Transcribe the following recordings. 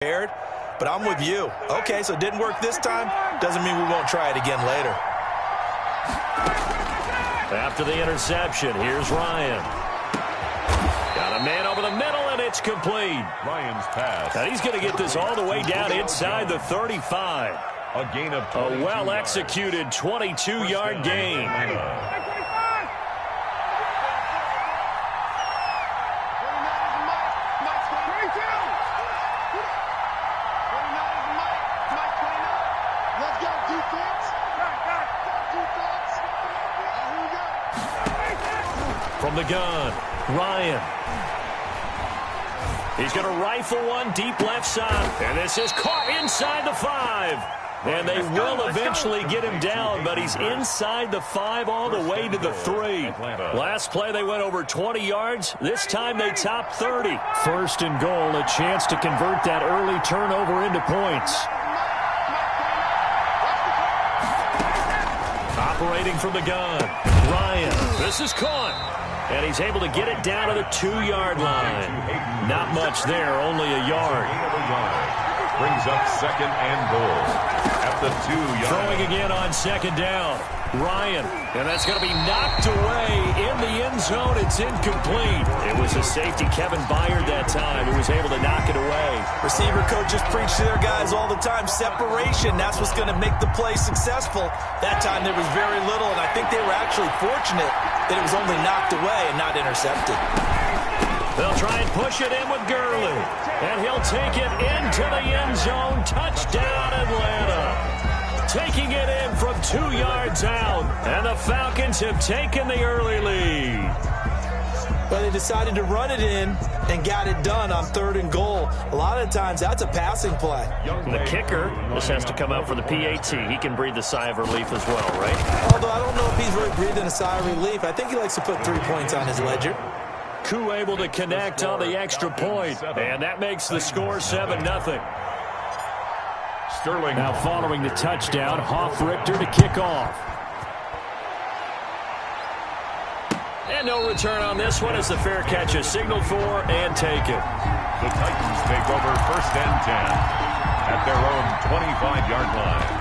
But I'm with you. Okay, so it didn't work this time. Doesn't mean we won't try it again later. After the interception, here's Ryan. Got a man over the middle, and it's complete. Ryan's pass. Now he's going to get this all the way down inside the 35. A gain of a well-executed 22-yard gain. From the gun, Ryan. He's going to rifle one deep left side. And this is caught inside the 5. And they will eventually get him down, but he's inside the 5 all the way to the 3. Last play, they went over 20 yards. This time, they topped 30. First and goal, a chance to convert that early turnover into points. Operating from the gun, Ryan. This is caught. And he's able to get it down to the 2-yard line. Not much there, only a yard. Brings up second and goal at the 2-yard. Throwing again on second down. Ryan. And that's going to be knocked away in the end zone. It's incomplete. It was a safety, Kevin Byard, that time, who was able to knock it away. Receiver coaches preach to their guys all the time. Separation, that's what's going to make the play successful. That time there was very little, and I think they were actually fortunate that it was only knocked away and not intercepted. They'll try and push it in with Gurley. And he'll take it into the end zone. Touchdown, Atlanta. Taking it in from 2 yards out. And the Falcons have taken the early lead. But they decided to run it in and got it done on 3rd and goal. A lot of times, that's a passing play. The kicker just has to come out for the PAT. He can breathe a sigh of relief as well, right? Although I don't know if he's really breathing a sigh of relief. I think he likes to put 3 points on his ledger. Koo able to connect on the extra point, and that makes the score 7-0. Sterling. Now following the touchdown, Hofrichter to kick off. And no return on this one as the fair catch is signaled for and taken. The Titans take over 1st and 10 at their own 25-yard line.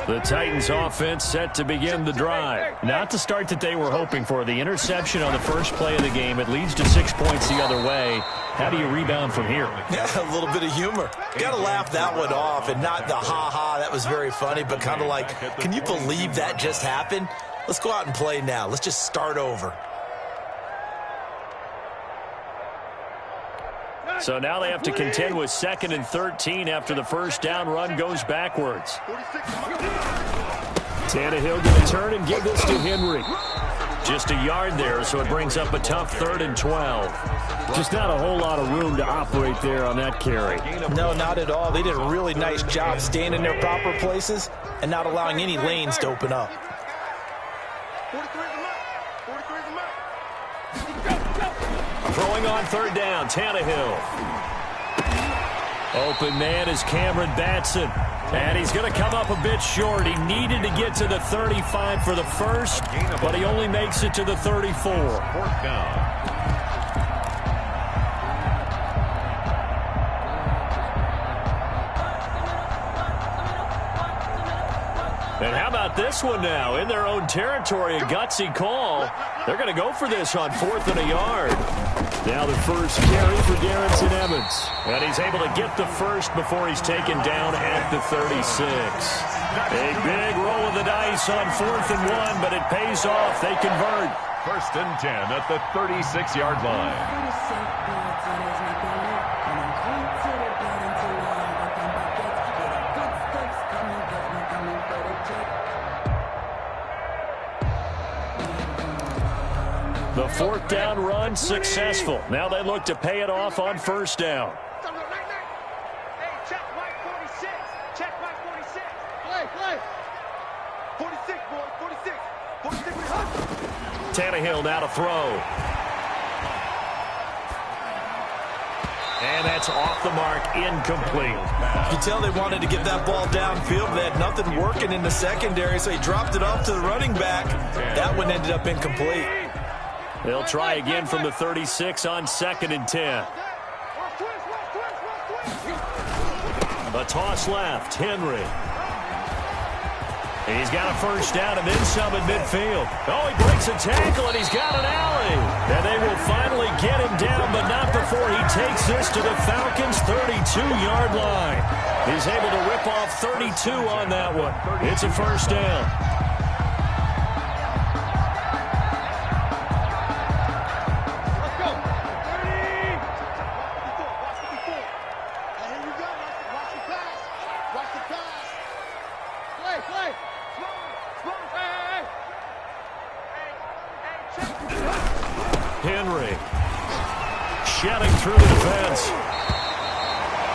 The Titans offense set to begin the drive. Not the start that they were hoping for. The interception on the first play of the game. It leads to 6 points the other way. How do you rebound from here? Yeah, a little bit of humor. Got to laugh that one off and not the ha-ha. That was very funny, but kind of like, can you believe that just happened? Let's go out and play now. Let's just start over. So now they have to contend with 2nd and 13 after the first down run goes backwards. Tannehill going to turn and give this to Henry. Just a yard there, so it brings up a tough 3rd and 12. Just not a whole lot of room to operate there on that carry. No, not at all. They did a really nice job staying in their proper places and not allowing any lanes to open up. Throwing on 3rd down, Tannehill. Open man is Cameron Batson. And he's going to come up a bit short. He needed to get to the 35 for the first, but he only makes it to the 34. 4th down. And how about this one now? In their own territory, a gutsy call. They're going to go for this on 4th and a yard. Now the first carry for Darrynton Evans. And he's able to get the first before he's taken down at the 36. A big roll of the dice on 4th and 1, but it pays off. They convert. 1st and 10 at the 36-yard line. The 4th down run successful. Now they look to pay it off on 1st down. Hey, check Mike 46. Check Mike 46. Play. 46, boy. 46 with Hudson. Tannehill now to throw. And that's off the mark, incomplete. You can tell they wanted to get that ball downfield, but they had nothing working in the secondary, so he dropped it off to the running back. That one ended up incomplete. They'll try again from the 36 on 2nd and 10. A toss left. Henry. He's got a first down and then some in midfield. Oh, he breaks a tackle, and he's got an alley. And they will finally get him down, but not before he takes this to the Falcons' 32-yard line. He's able to rip off 32 on that one. It's a first down. Henry shedding through the defense.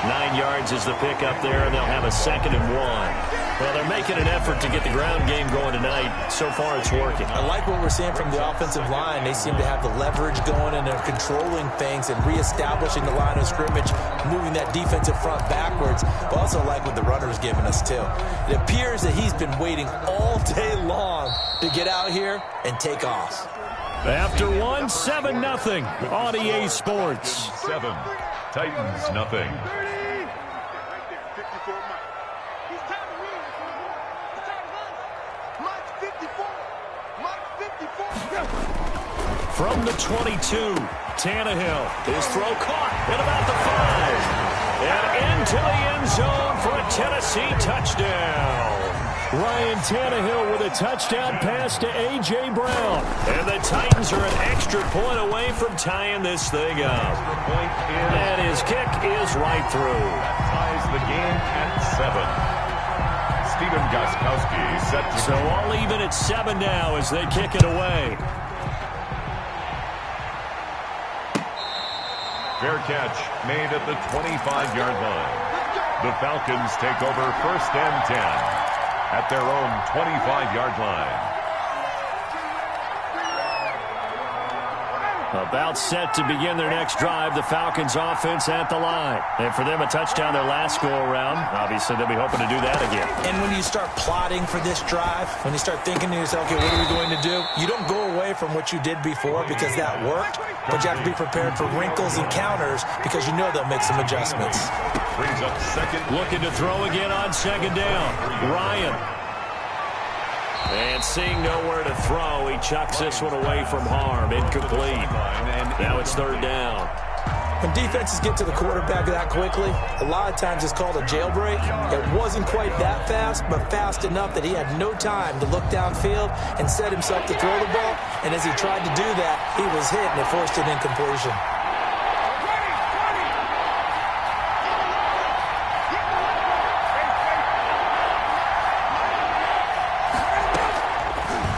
9 yards is the pickup there, and they'll have a 2nd and 1. Well, they're making an effort to get the ground game going tonight. So far, it's working. I like what we're seeing from the offensive line. They seem to have the leverage going, and they're controlling things and reestablishing the line of scrimmage, moving that defensive front backwards. But also like what the runner's giving us, too. It appears that he's been waiting all day long to get out here and take off. After 1, 7-0 on EA Sports. 7, Titans nothing. From the 22, Tannehill. His throw caught at about the 5. And into the end zone for a Tennessee touchdown. Ryan Tannehill with a touchdown pass to A.J. Brown. And the Titans are an extra point away from tying this thing up. And his kick is right through. That ties the game at 7. Stephen Gostkowski set to... So all even at 7 now as they kick it away. Fair catch made at the 25-yard line. The Falcons take over 1st and 10 at their own 25-yard line. About set to begin their next drive. The Falcons offense at the line. And for them, a touchdown their last go-around. Obviously, they'll be hoping to do that again. And when you start plotting for this drive, when you start thinking to yourself, okay, what are we going to do? You don't go away from what you did before because that worked, but you have to be prepared for wrinkles and counters because you know they'll make some adjustments. Brings up 2nd. Looking to throw again on 2nd down. Ryan. And seeing nowhere to throw, he chucks this one away from harm. Incomplete. Now it's 3rd down. When defenses get to the quarterback that quickly, a lot of times it's called a jailbreak. It wasn't quite that fast, but fast enough that he had no time to look downfield and set himself to throw the ball. And as he tried to do that, he was hit and it forced an incompletion.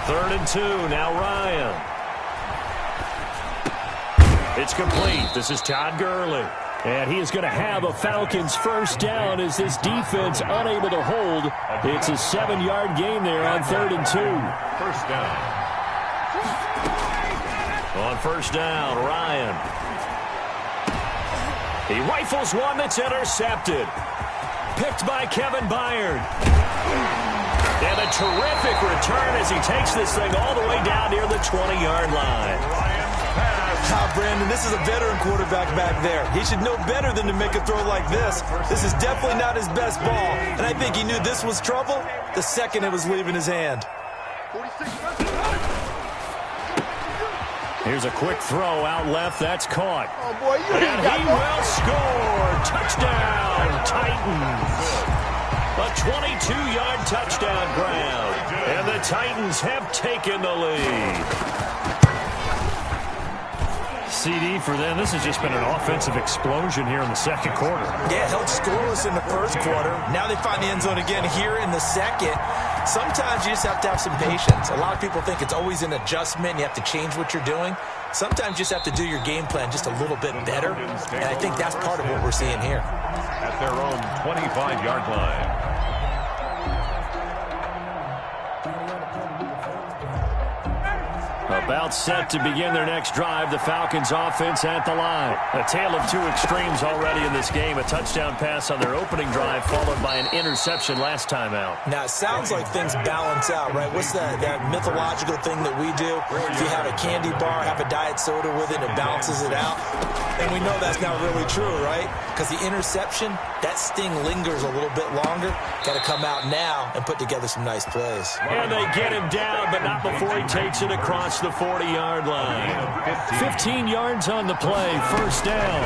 Third and 2, now Ryan. It's complete. This is Todd Gurley. And he is going to have a Falcons first down as this defense unable to hold. It's a 7-yard gain there on 3rd and 2. First down. On first down, Ryan. He rifles one that's intercepted. Picked by Kevin Byard. And a terrific return as he takes this thing all the way down near the 20-yard line. Brandon, this is a veteran quarterback back there. He should know better than to make a throw like this. This is definitely not his best ball, and I think he knew this was trouble the second it was leaving his hand. Here's a quick throw out left. That's caught. Oh, boy, and he will score. Touchdown, Titans. A 22-yard touchdown ground. And the Titans have taken the lead. CD for them. This has just been an offensive explosion here in the second quarter. Yeah, held scoreless in the first quarter. Now they find the end zone again here in the second. Sometimes you just have to have some patience. A lot of people think it's always an adjustment. You have to change what you're doing. Sometimes you just have to do your game plan just a little bit better. And I think that's part of what we're seeing here. At their own 25-yard line. A About set to begin their next drive. The Falcons offense at the line. A tale of two extremes already in this game. A touchdown pass on their opening drive followed by an interception last time out. Now, it sounds like things balance out, right? What's that mythological thing that we do? If you have a candy bar, have a diet soda with it, it balances it out. And we know that's not really true, right? Because the interception, that sting lingers a little bit longer. Got to come out now and put together some nice plays. And they get him down, but not before he takes it across the 40-yard line. 15 yards on the play, first down.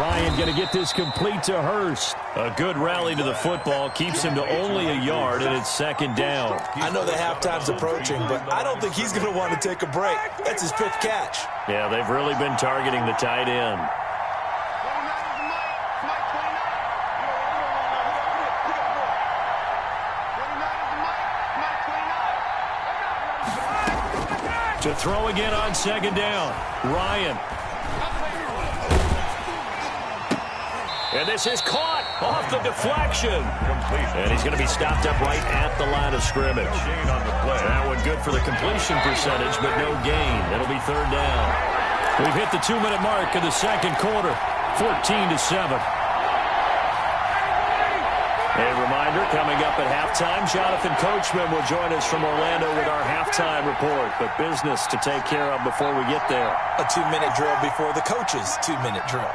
Ryan going to get this complete to Hurst. A good rally to the football keeps him to only a yard, and it's second down. I know the halftime's approaching, but I don't think he's going to want to take a break. That's his fifth catch. Yeah, they've really been targeting the tight end. To throw again on second down. Ryan. And this is caught off the deflection. And he's going to be stopped up right at the line of scrimmage. That one good for the completion percentage, but no gain. It'll be third down. We've hit the 2-minute mark of the second quarter. 14-7. A reminder, coming up at halftime, Jonathan Coachman will join us from Orlando with our halftime report. But business to take care of before we get there. A 2-minute drill before the coach's 2-minute drill.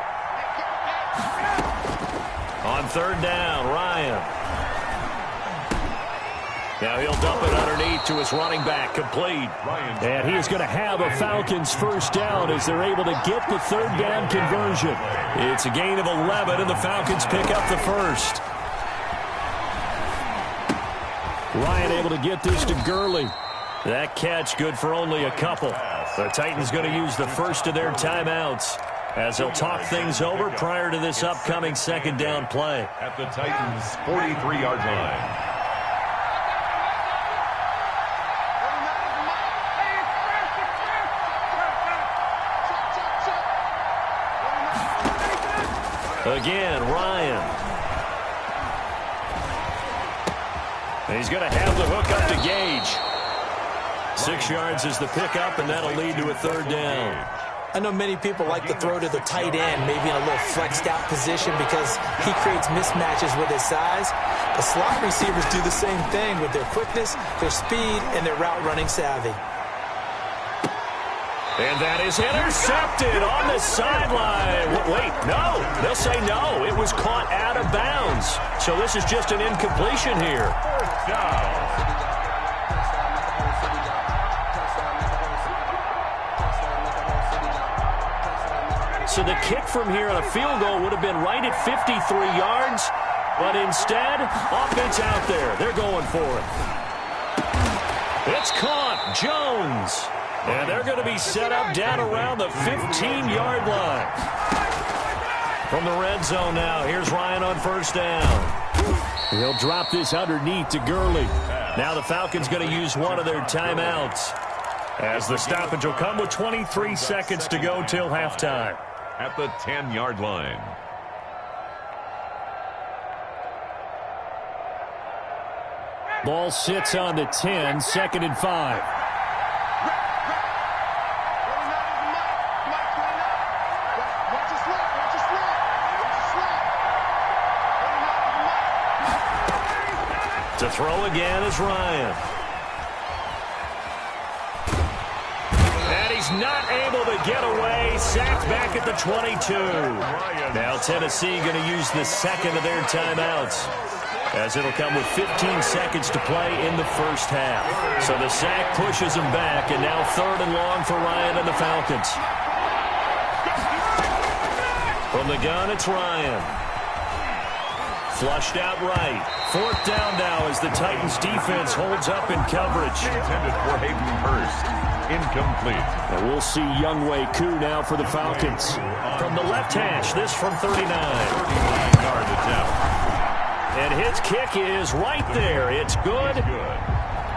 On third down, Ryan. Now he'll dump it underneath to his running back, complete. And he is going to have a Falcons first down as they're able to get the third down conversion. It's a gain of 11, and the Falcons pick up the first. Ryan able to get this to Gurley. That catch good for only a couple. The Titans going to use the first of their timeouts as they'll talk things over prior to this upcoming second down play. At the Titans' 43-yard line. Again, Ryan. And he's going to have the hook up to Gage. 6 yards is the pickup, and that'll lead to a third down. I know many people like to throw to the tight end, maybe in a little flexed out position because he creates mismatches with his size. The slot receivers do the same thing with their quickness, their speed, and their route running savvy. And that is intercepted on the sideline. Wait, no. They'll say no. It was caught out of bounds. So this is just an incompletion here. First down. So the kick from here on a field goal would have been right at 53 yards. But instead, offense out there. They're going for it. It's caught. Jones. And they're going to be set up down around the 15-yard line. From the red zone now, here's Ryan on first down. He'll drop this underneath to Gurley. Now the Falcons going to use one of their timeouts, as the stoppage will come with 23 seconds to go till halftime. At the 10-yard line. Ball sits on the 10, 2nd and 5. To throw again is Ryan. And he's not able to get away. Sacked back at the 22. Now Tennessee going to use the second of their timeouts, as it'll come with 15 seconds to play in the first half. So the sack pushes him back, and now 3rd and long for Ryan and the Falcons. From the gun, it's Ryan. Flushed out right. 4th down now as the Titans defense holds up in coverage. Intended for Hayden Hurst. Incomplete. And we'll see Younghoe Koo now for the Falcons. From the left hash, this from 39. 39-yard attempt. And his kick is right there. It's good.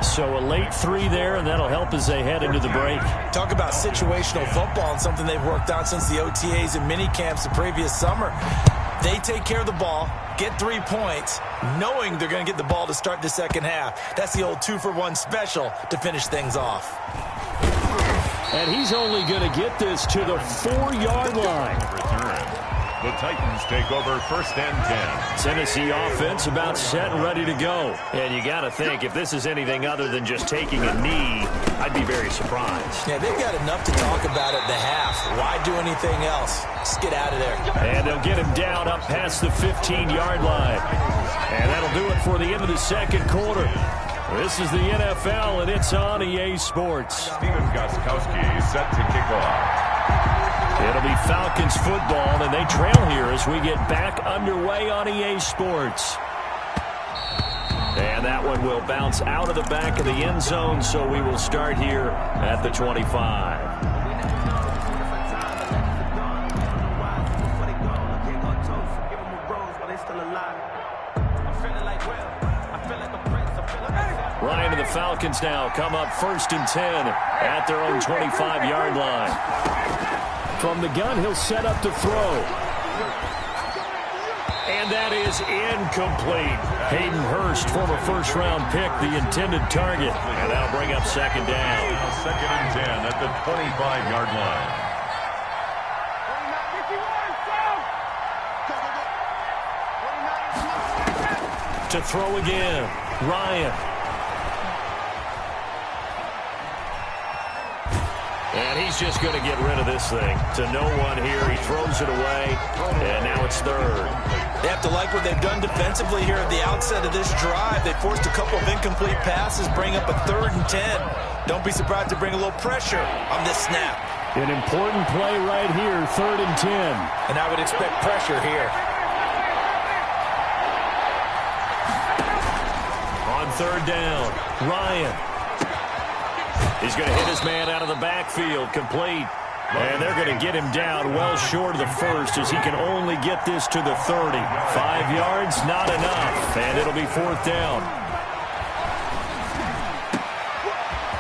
So a late 3 there, and that'll help as they head into the break. Talk about situational football and something they've worked on since the OTAs and mini camps the previous summer. They take care of the ball, get 3 points, knowing they're going to get the ball to start the second half. That's the old 2-for-1 special to finish things off. And he's only going to get this to the 4-yard line. Return. The Titans take over first and 10. Tennessee offense about set and ready to go. And you got to think, if this is anything other than just taking a knee, I'd be very surprised. Yeah, they've got enough to talk about at the half. Why do anything else? Just get out of there. And they'll get him down up past the 15-yard line. And that'll do it for the end of the second quarter. This is the NFL, and it's on EA Sports. Steven Gostkowski set to kick off. It'll be Falcons football, and they trail here as we get back underway on EA Sports. And that one will bounce out of the back of the end zone, so we will start here at the 25. Ryan and the Falcons now come up first and 10 at their own 25-yard line. From the gun, he'll set up to throw. And that is incomplete. Hayden Hurst, former first-round pick, the intended target. And that'll bring up second down. Second and 10 at the 25-yard line. To throw again, Ryan. And he's just going to get rid of this thing. To no one here. He throws it away. And now it's third. They have to like what they've done defensively here at the outset of this drive. They forced a couple of incomplete passes, bring up a 3rd and 10. Don't be surprised to bring a little pressure on this snap. An important play right here, 3rd and 10. And I would expect pressure here. On 3rd down, Ryan. He's going to hit his man out of the backfield, complete. And they're going to get him down well short of the first as he can only get this to the 30. 5 yards, not enough. And it'll be 4th down.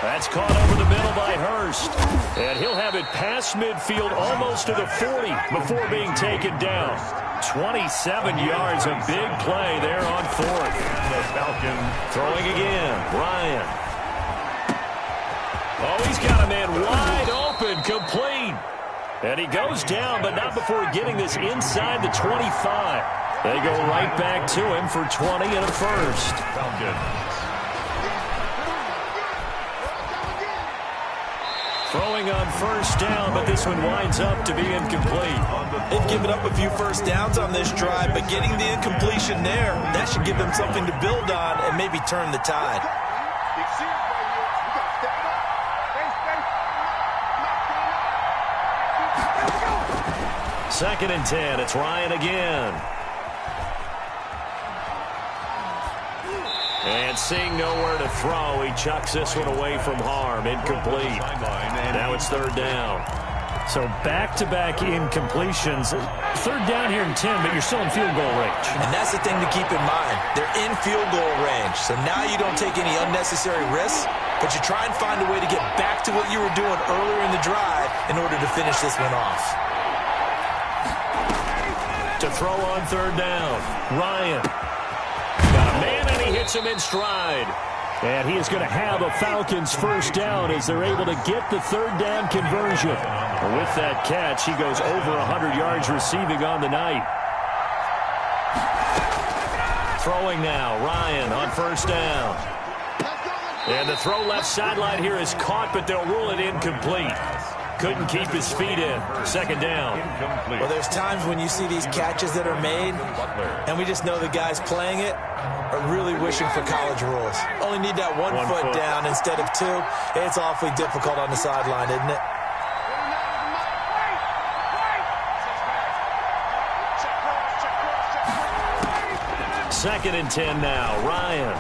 That's caught over the middle by Hurst. And he'll have it past midfield almost to the 40 before being taken down. 27 yards, a big play there on 4th. The Falcons throwing again, Ryan. Oh, he's got a man wide open, complete. And he goes down, but not before getting this inside the 25. They go right back to him for 20 and a first. Falcons. Throwing on first down, but this one winds up to be incomplete. They've given up a few first downs on this drive, but getting the incompletion there, that should give them something to build on and maybe turn the tide. Second and 10, it's Ryan again. And seeing nowhere to throw, he chucks this one away from harm, incomplete. Now it's 3rd down. So back-to-back incompletions. 3rd down here in 10, but you're still in field goal range. And that's the thing to keep in mind. They're in field goal range, so now you don't take any unnecessary risks, but you try and find a way to get back to what you were doing earlier in the drive in order to finish this one off. To throw on 3rd down, Ryan. Got a man, and he hits him in stride. And he is going to have a Falcons first down as they're able to get the 3rd down conversion. With that catch, he goes over 100 yards receiving on the night. Throwing now, Ryan on first down. And the throw left sideline here is caught, but they'll rule it incomplete. Couldn't keep his feet in. 2nd down. Well, there's times when you see these catches that are made, and we just know the guys playing it are really wishing for college rules. Only need that one foot down instead of 2. It's awfully difficult on the sideline, isn't it? Second and 10 now. Ryan.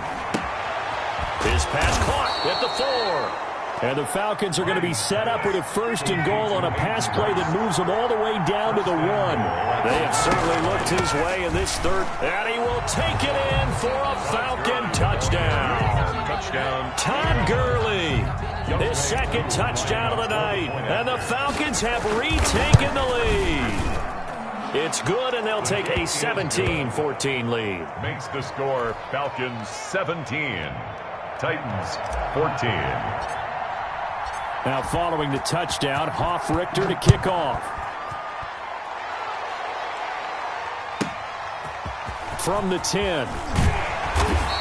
His pass caught at the 4. And the Falcons are going to be set up with a 1st and goal on a pass play that moves them all the way down to the 1. They have certainly looked his way in this 3rd. And he will take it in for a Falcon touchdown. Todd Gurley. His 2nd touchdown of the night. And the Falcons have retaken the lead. It's good, and they'll take a 17-14 lead. Makes the score Falcons 17, Titans 14. Now following the touchdown, Hoff-Richter to kick off. From the 10.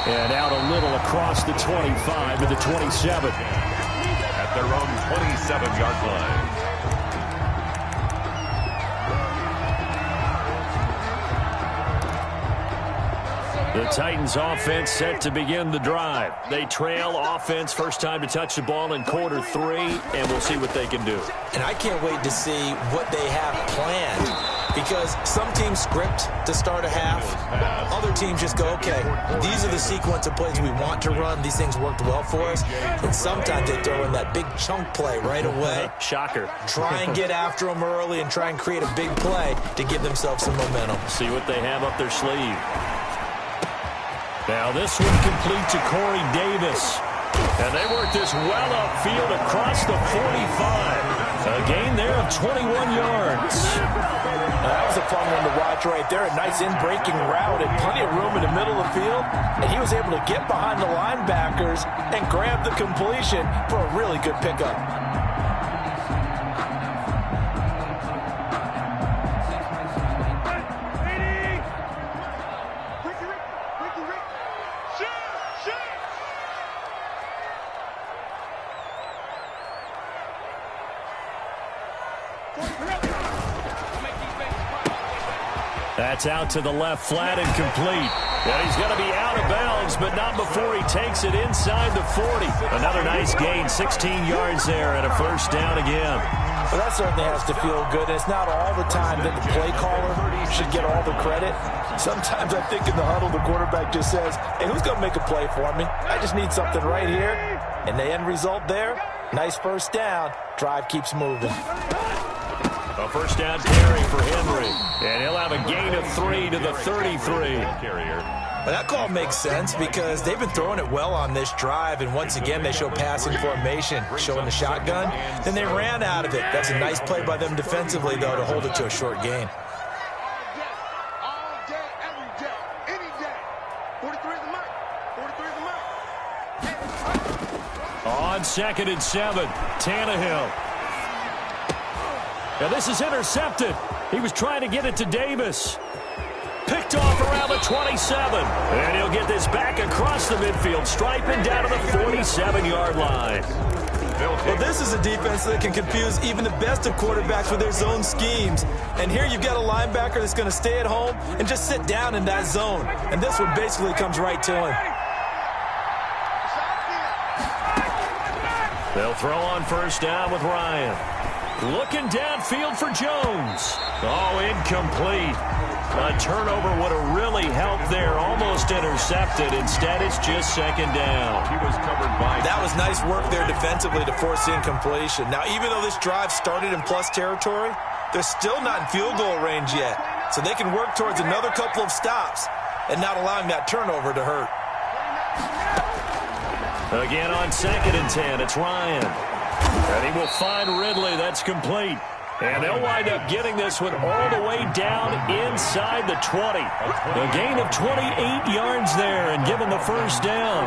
And out a little across the 25 to the 27. At their own 27-yard line. The Titans offense set to begin the drive. They trail offense first time to touch the ball in quarter 3, and we'll see what they can do. And I can't wait to see what they have planned, because some teams script to start a half. Other teams just go, okay, these are the sequence of plays we want to run. These things worked well for us. And sometimes they throw in that big chunk play right away. Shocker. Try and get after them early and try and create a big play to give themselves some momentum. See what they have up their sleeve. Now this one complete to Corey Davis. And they work this well upfield across the 45. A gain there of 21 yards. That was a fun one to watch right there. A nice in-breaking route and plenty of room in the middle of the field. And he was able to get behind the linebackers and grab the completion for a really good pickup. That's out to the left, flat and complete. And he's going to be out of bounds, but not before he takes it inside the 40. Another nice gain, 16 yards there, and a first down again. Well, that certainly has to feel good. And it's not all the time that the play caller should get all the credit. Sometimes I think in the huddle, the quarterback just says, hey, who's going to make a play for me? I just need something right here. And the end result there, nice first down. Drive keeps moving. A first down carry for Henry. And he'll have a gain of 3 to the 33. Well, that call makes sense because they've been throwing it well on this drive, and once again they show passing formation, showing the shotgun. Then they ran out of it. That's a nice play by them defensively, though, to hold it to a short gain. All day, every day, any day. 43 is the mark. 43 is the mark. On 2nd and 7, Tannehill. Now this is intercepted. He was trying to get it to Davis. Picked off around the 27. And he'll get this back across the midfield, striping down to the 47-yard line. Well, this is a defense that can confuse even the best of quarterbacks with their zone schemes. And here you've got a linebacker that's going to stay at home and just sit down in that zone. And this one basically comes right to him. They'll throw on first down with Ryan. Looking downfield for Jones. Oh, incomplete. A turnover would have really helped there. Almost intercepted. Instead, it's just second down. He was covered by... That was nice work there defensively to force incompletion. Now, even though this drive started in plus territory, they're still not in field goal range yet. So they can work towards another couple of stops and not allowing that turnover to hurt. Again on 2nd and 10, it's Ryan. And he will find Ridley. That's complete. And they'll wind up getting this one all the way down inside the 20. A gain of 28 yards there and given the first down.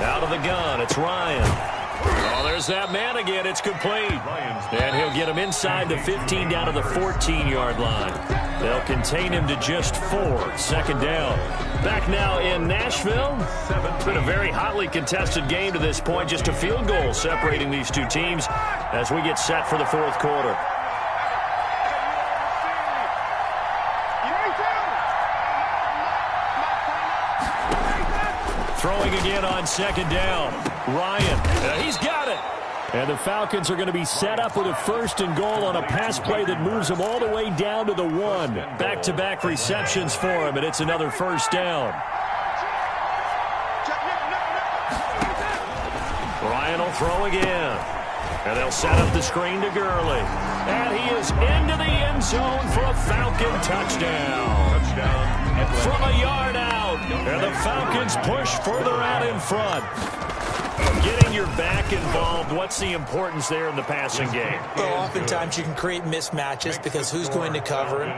Out of the gun, it's Ryan. Oh, there's that man again. It's complete. And he'll get him inside the 15 down to the 14-yard line. They'll contain him to just 4. Second down. Back now in Nashville. It's been a very hotly contested game to this point. Just a field goal separating these two teams as we get set for the fourth quarter. Throwing again on second down. Ryan, he's got it. And the Falcons are going to be set up with a first and goal on a pass play that moves them all the way down to the 1. Back-to-back receptions for him, and it's another first down. Ryan will throw again. And they'll set up the screen to Gurley. And he is into the end zone for a Falcon touchdown. From a yard out, And the Falcons push further out in front. Getting your back involved, what's the importance there in the passing game? Well, oftentimes you can create mismatches because who's going to cover him,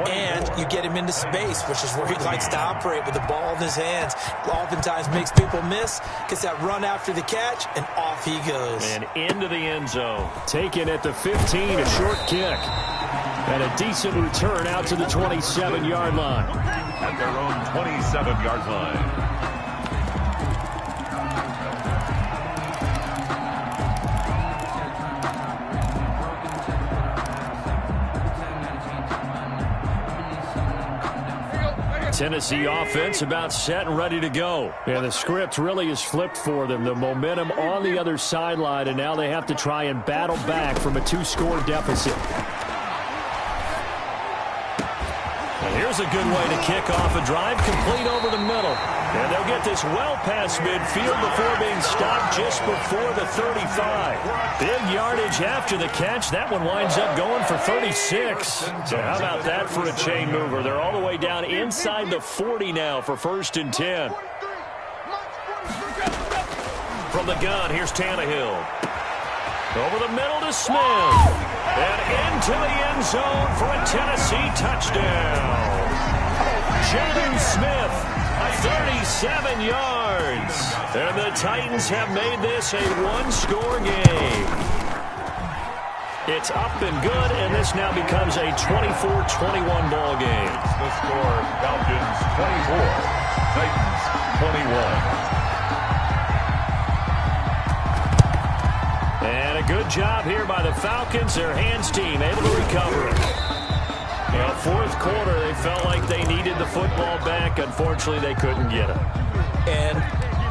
and you get him into space, which is where he likes to operate with the ball in his hands. Oftentimes makes people miss, gets that run after the catch, and off he goes. And into the end zone. Taken at the 15, a short kick. And a decent return out to the 27-yard line. At their own 27-yard line. Tennessee offense about set and ready to go. Yeah, the script really is flipped for them. The momentum on the other sideline, and now they have to try and battle back from a 2-score deficit. And here's a good way to kick off a drive, complete over the middle. And they'll get this well past midfield before being stopped just before the 35. Big yardage after the catch. That one winds up going for 36. So how about that for a chain mover? They're all the way down inside the 40 now for 1st and 10. From the gun, here's Tannehill. Over the middle to Smith. And into the end zone for a Tennessee touchdown. Jonnu Smith, 37 yards. And the Titans have made this a 1-score game. It's up and good, and this now becomes a 24-21 ball game. The score, Falcons 24, Titans 21. And a good job here by the Falcons. Their hands team able to recover it. Well, 4th quarter, they felt like they needed the football back. Unfortunately, they couldn't get it. And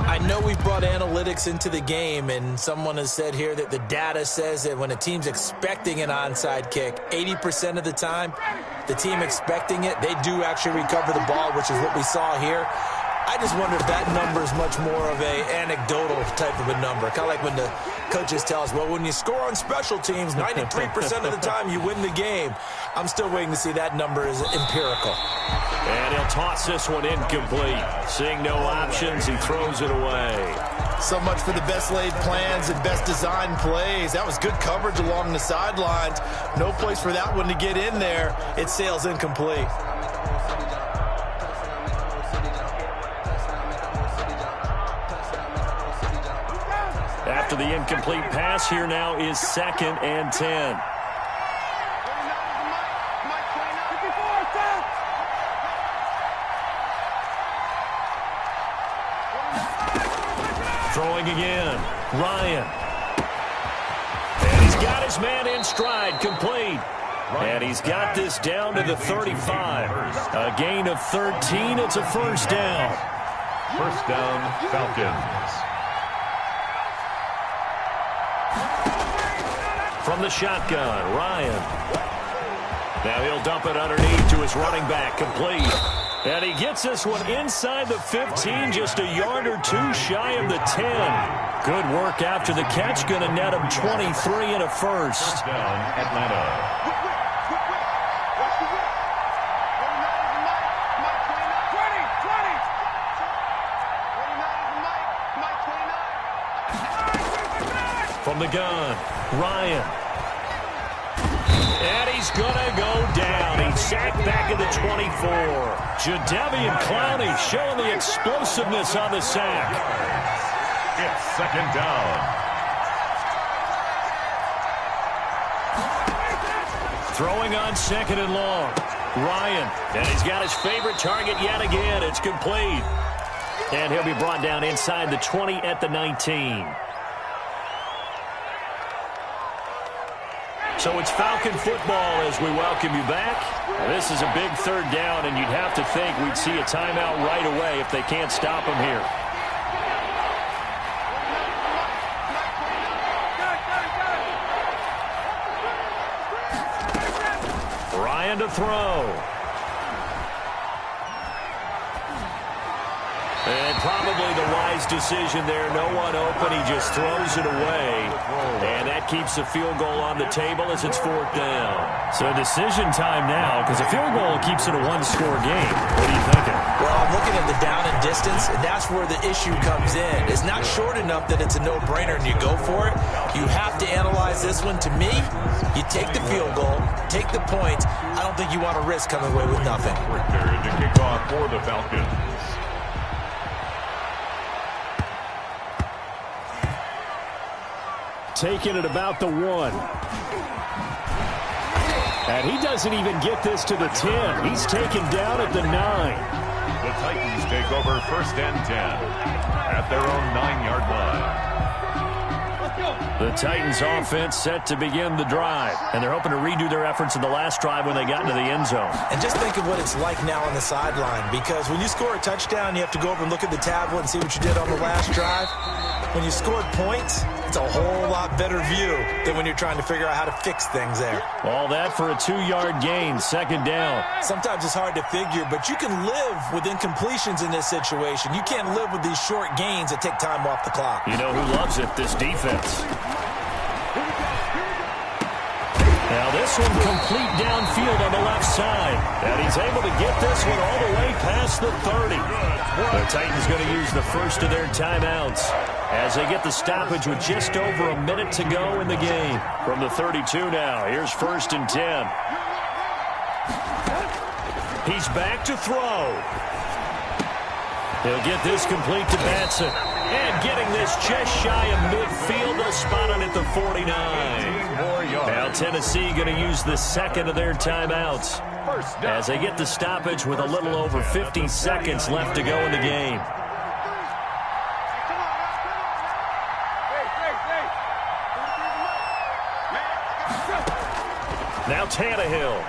I know we've brought analytics into the game, and someone has said here that the data says that when a team's expecting an onside kick, 80% of the time, the team expecting it, they do actually recover the ball, which is what we saw here. I just wonder if that number is much more of a anecdotal type of a number. Kind of like when the coaches tell us, well, when you score on special teams, 93% of the time you win the game. I'm still waiting to see that number is empirical. And he'll toss this one incomplete. Seeing no options, he throws it away. So much for the best laid plans and best designed plays. That was good coverage along the sidelines. No place for that one to get in there. It sails incomplete. After the incomplete pass, here now is 2nd and 10. Throwing again, Ryan. And he's got his man in stride, complete. And he's got this down to the 35. A gain of 13, it's a 1st down. 1st down, Falcons. From the shotgun, Ryan. Now he'll dump it underneath to his running back, complete. And he gets this one inside the 15, just a yard or two shy of the 10. Good work after the catch, going to net him 23 and a 1st. 1st down, Atlanta. From the gun, Ryan. And he's going to go down. He's sacked back at the 24. Jadeveon Clowney showing the explosiveness on the sack. It's 2nd down. Throwing on 2nd and long. Ryan. And he's got his favorite target yet again. It's complete. And he'll be brought down inside the 20 at the 19. So it's Falcon football as we welcome you back. This is a big 3rd down, and you'd have to think we'd see a timeout right away if they can't stop him here. Ryan to throw. And probably the wise Wise decision there. No one open. He just throws it away. And that keeps the field goal on the table as it's 4th down. So decision time now, because a field goal keeps it a one-score game. What are you thinking? Well, I'm looking at the down and distance, and that's where the issue comes in. It's not short enough that it's a no-brainer and you go for it. You have to analyze this one. To me, you take the field goal, take the points. I don't think you want to risk coming away with nothing. Third to kick off for the Falcons. Taking it about the 1. And he doesn't even get this to the 10. He's taken down at the 9. The Titans take over 1st and 10 at their own 9-yard line. The Titans offense set to begin the drive. And they're hoping to redo their efforts in the last drive when they got into the end zone. And just think of what it's like now on the sideline, because when you score a touchdown, you have to go over and look at the tablet and see what you did on the last drive. When you scored points, it's a whole lot better view than when you're trying to figure out how to fix things there. All that for a 2-yard gain, 2nd down. Sometimes it's hard to figure, but you can live with incompletions in this situation. You can't live with these short gains that take time off the clock. You know who loves it? This defense. Now this one complete downfield on the left side. And he's able to get this one all the way past the 30. The Titans going to use the first of their timeouts as they get the stoppage with just over a minute to go in the game. From the 32 now, here's 1st and 10. He's back to throw. He'll get this complete to Batson. And getting this just shy of midfield, they'll spot it at the 49. Now Tennessee going to use the second of their timeouts as they get the stoppage with a little over 50 seconds left to go in the game. Now Tannehill.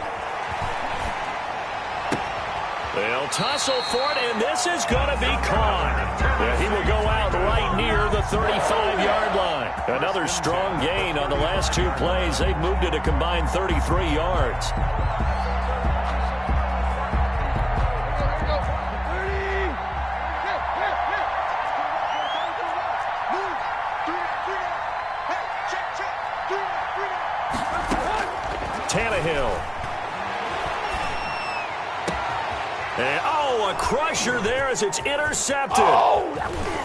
They'll tussle for it, and this is going to be caught. Yeah, he will go out right near the 35-yard line. Another strong gain on the last 2 plays. They've moved it a combined 33 yards. Tannehill. And, a crusher there as it's intercepted.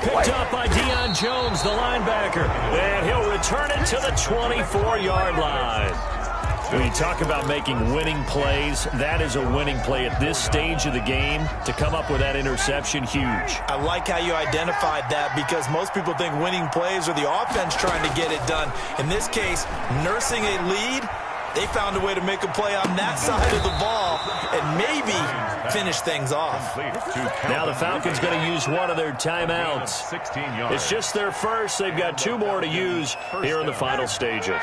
Picked up by Deion Jones, the linebacker. And he'll return it to the 24-yard line. When you talk about making winning plays, that is a winning play at this stage of the game. To come up with that interception, huge. I like how you identified that, because most people think winning plays are the offense trying to get it done. In this case, nursing a lead, they found a way to make a play on that side of the ball and maybe finish things off. Now the Falcons going to use one of their timeouts. It's just their first. They've got 2 more to use here in the final stages.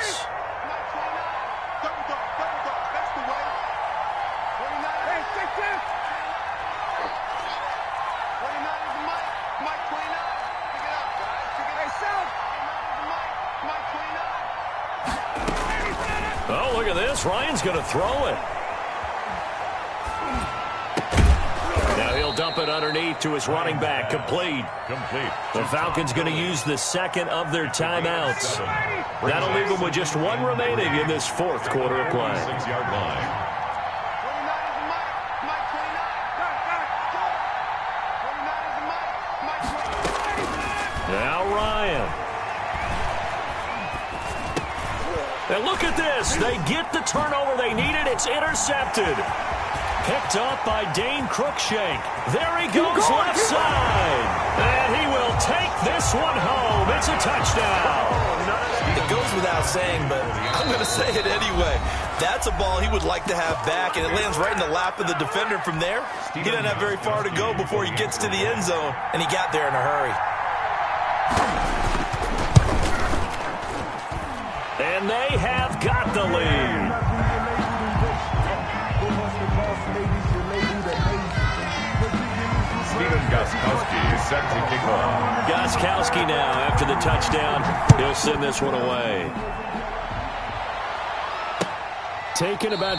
Oh, look at this. Ryan's going to throw it. Now he'll dump it underneath to his running back. Complete. The Falcons going to use the second of their timeouts. That'll leave them with just 1 remaining in this 4th quarter of play. 6-yard line. Now Ryan. And look at this. They get the turnover they needed. It's intercepted. Picked up by Dane Cruikshank. There he goes left side. And he will take this one home. It's a touchdown. It goes without saying, but I'm going to say it anyway. That's a ball he would like to have back, and it lands right in the lap of the defender from there. He doesn't have very far to go before he gets to the end zone, and he got there in a hurry. And they have got the lead. Stephen Gostkowski is set to kick off. Gostkowski now, after the touchdown, he'll send this one away. Taken about